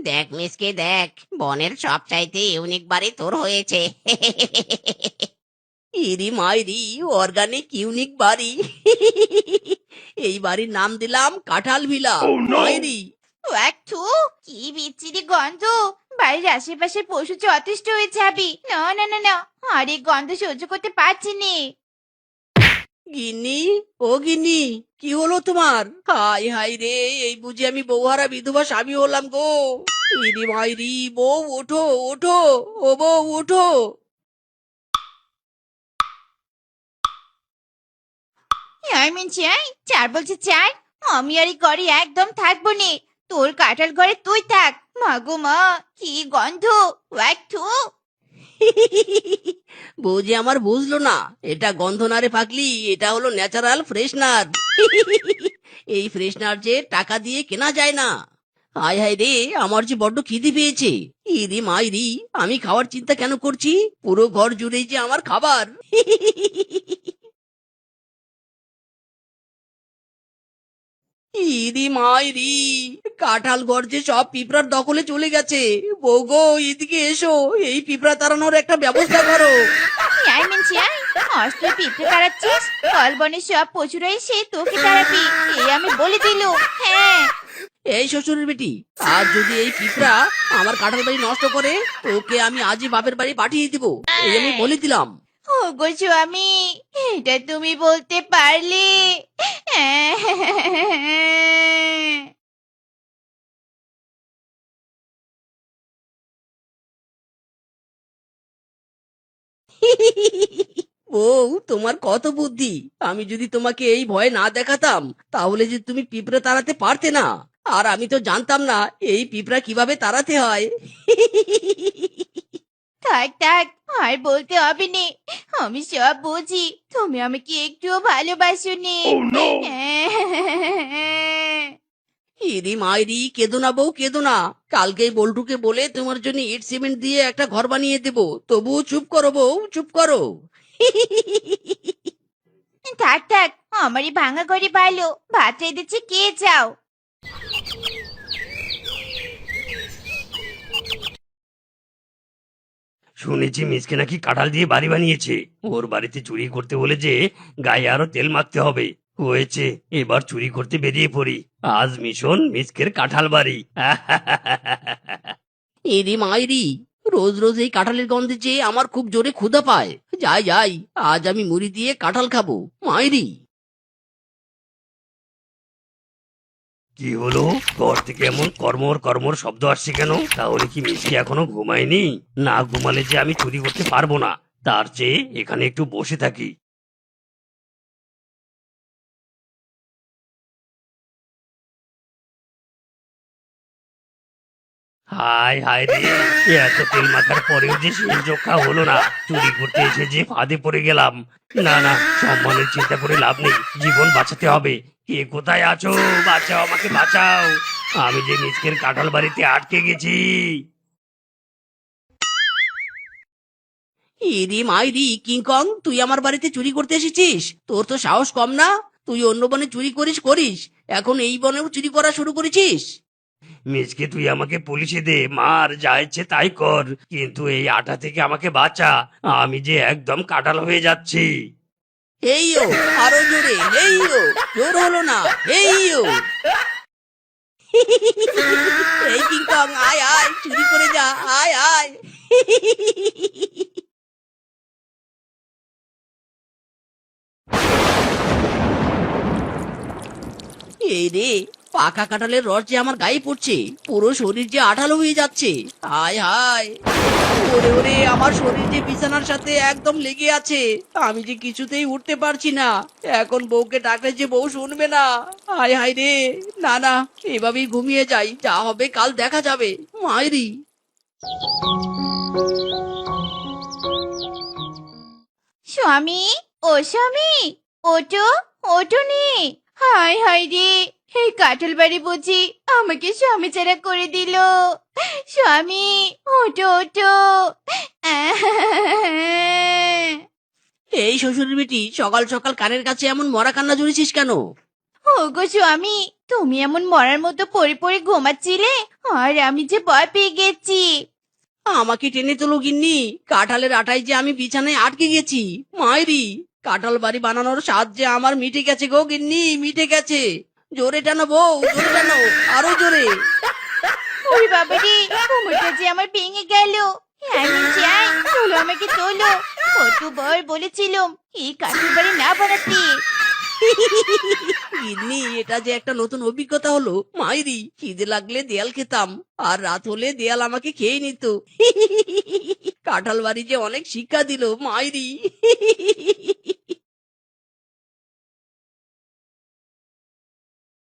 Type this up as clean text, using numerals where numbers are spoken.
দেখ মিসকে দেখ, বনের সবচাইতে ইউনিক বাড়ি তোর হয়েছে। ইরি মাইরি, অর্গানিক ইউনিক বাড়ি। এই বাড়ির নাম দিলাম কাঁঠাল ভিলা। মাইরি, একটু কি বিচ্ছিরি গন্ধ। বাড়ির আশেপাশে পশু যথেষ্ট হয়ে যাবি। না না না না, আর এই গন্ধ সহ্য করতে পারছি নে। গিন্নি, ও গিন্নি, কি হলো তোমার? হাই হাই রে, এই বুঝি আমি বউহারা বিধবা স্বামী হলাম গো। ইরি মাইরি, বউ ওঠো ওঠো, ও বউ ওঠো। আই মিন চাই চার বলছে চার। আমি আর এই ঘরে একদম থাকবো নে। তোর কাঁঠাল ঘরে তুই থাক। মা গো মা, কি গন্ধ। একটু বৌজি আমার বুঝলো না, এটা গন্ধ না রে পাগলি, এটা হলো ন্যাচারাল ফ্রেশনার। এই ফ্রেশনার যে টাকা দিয়ে কেনা যায় না। হায় হায় রে, আমার যে বড্ড খিদে পেয়েছে। ইরি মাইরি, আমি খাওয়ার চিন্তা কেন করছি? পুরো ঘর জুড়েই যে আমার খাবার। ইরি মাইরি, কাঁঠাল ঘর যে সব পিঁপড়ার দখলে চলে গেছে। বউ গো, এদিকে এসো, এই পিঁপড়া তাড়ানোর একটা ব্যবস্থা করো। আই মিন চাই, আজ তুই পিঁপড়ে তাড়াচ্ছিস, কাল বনে সব পশুরা এসে তোকে তাড়াবি। এই আমি বলে দিলুম। হ্যাঁ, এই শ্বশুরের বেটি, আজ যদি এই পিঁপড়া আমার কাঁঠাল বাড়ি নষ্ট করে, তোকে আমি আজই বাপের বাড়ি পাঠিয়ে দিব। এই আমি বলে দিলাম। ও গো স্বামী, এটা তুমি বলতে পারলে। বউ, তোমার কত বুদ্ধি। আমি যদি তোমাকে এই ভয় না দেখাতাম, তাহলে যে তুমি পিঁপড়া তাড়াতে পারতে না। আর আমি তো জানতাম না এই পিঁপড়া কিভাবে তাড়াতে হয়। থাক থাক, আর বলতে হবে নে। আমি সব বুঝি, তুমি আমাকে একটুও ভালোবাসো নে। ইরি মাইরি, কেঁদো না বউ, কেঁদো না। কালকেই বল্টুকে বলে তোমার জন্য ইট সিমেন্ট দিয়ে একটা ঘর বানিয়ে দেবো। তবুও চুপ করো বউ, চুপ করো। থাক থাক, আমারই ভাঙা ঘরে ভালো। ভাত রেঁধেছে কে যাও। শুনেছি মিসকে নাকি কাঁঠাল দিয়ে বাড়ি বানিয়েছে। ওর বাড়িতে চুরি করতে হলে যে গায়ে আরো তেল মাখতে হবে। হয়েছে, এবার চুরি করতে বেরিয়ে পড়ি। আজ মিশন মিসকের কাঁঠাল বাড়ি। ইরি মাইরি, রোজ রোজ এই কাঁঠালের গন্ধে যে আমার খুব জোরে ক্ষুধা পায়। যাই যাই, আজ আমি মুড়ি দিয়ে কাঁঠাল খাবো। মাইরি। কি হলো? ঘর থেকে এমন কর্মর কর্মর শব্দ আসছে কেন? তাহলে কি মিসকে এখনো ঘুমায়নি? না ঘুমালে যে আমি চুরি করতে পারবো না। তার চেয়ে এখানে একটু বসে থাকি। হায় হায় রে, এত তেল মাখার পরেও যে শেষ রক্ষা হলো না। চুরি করতে এসে যে ফাঁদে পড়ে গেলাম। না না, সম্মানের চিন্তা করে লাভ নেই, জীবন বাঁচাতে হবে। কে কোথায় আছো? বাঁচাও, আমাকে বাঁচাও। আমি যে মিসকের কাঁঠাল বাড়িতে আটকে গেছি। ইরি মাইরি, কিংকং, তুই আমার বাড়িতে চুরি করতে এসেছিস? তোর তো সাহস কম না? তুই অন্য বনে চুরি করিস করিস, এখন এই বনেও চুরি করা শুরু করেছিস? মিসকে, তুই আমাকে পুলিশে দে, মার, যা ইচ্ছে তাই কর, কিন্তু এই আটা থেকে আমাকে বাঁচা। আমি যে একদম কাঁঠাল হয়ে যাচ্ছি। এইও, আরো জোরে, এইও। জোর হলো না, এইও। এই কিংকং, আয় আয়, চুরি করে যা, আয় আয়। এই রে, পাকা কাঁঠালের রস যে আমার গায়ে পড়ছে, পুরো শরীর যে আঠালো হয়ে যাচ্ছে। হায় হায়, ওরে ওরে, আমার শরীর যে বিছানার সাথে একদম লেগে আছে। আমি যে কিছুতেই উঠতে পারছি না। এখন বউকে ডাকলে যে বউ শুনবে না। হায় হায় রে, না না, এভাবেই ঘুমিয়ে যাই, যা হবে কাল দেখা যাবে। মায়েরি। স্বামী, ও স্বামী, ওটো, ওটো নে। হায় হায় রে, এই কাঁঠাল বাড়ি বুঝি আমাকে স্বামী ছাড়া করে দিল। স্বামী, ওটো ওটো। এই শ্বশুরের বেটি, সকাল সকাল কানের কাছে এমন মরা কান্না জুড়েছিস কেন? ওগো স্বামী, তুমি এমন মরার মতো পড়ে পড়ে ঘুমাচ্ছিলে, আর আমি যে ভয় পেয়ে গেছি। আমাকে টেনে তোলো গিন্নি, কাঁঠালের আটায় যে আমি বিছানায় আটকে গেছি। মায়েরি, কাঁঠাল বাড়ি বানানোর স্বাদ যে আমার মিটে গেছে গো গিন্নি, মিটে গেছে। জোরে টানো বউ, জোরে টানো, আরো জোরে। ওরে বাবা রে, কোমরটা যে আমার ভেঙে গেল। আমি চাই, তোলো আমাকে তোলো। কতবার বলেছিলাম এই কাঠের বাড়ি না বানাতে। গিন্নি, এটা যে একটা নতুন অভিজ্ঞতা হলো। মায়েরি, খিদে লাগলে দেয়াল খেতাম, আর রাত হলে দেয়াল আমাকে খেয়ে নিত। কাঁঠাল বাড়ি যে অনেক শিক্ষা দিল মায়েরি।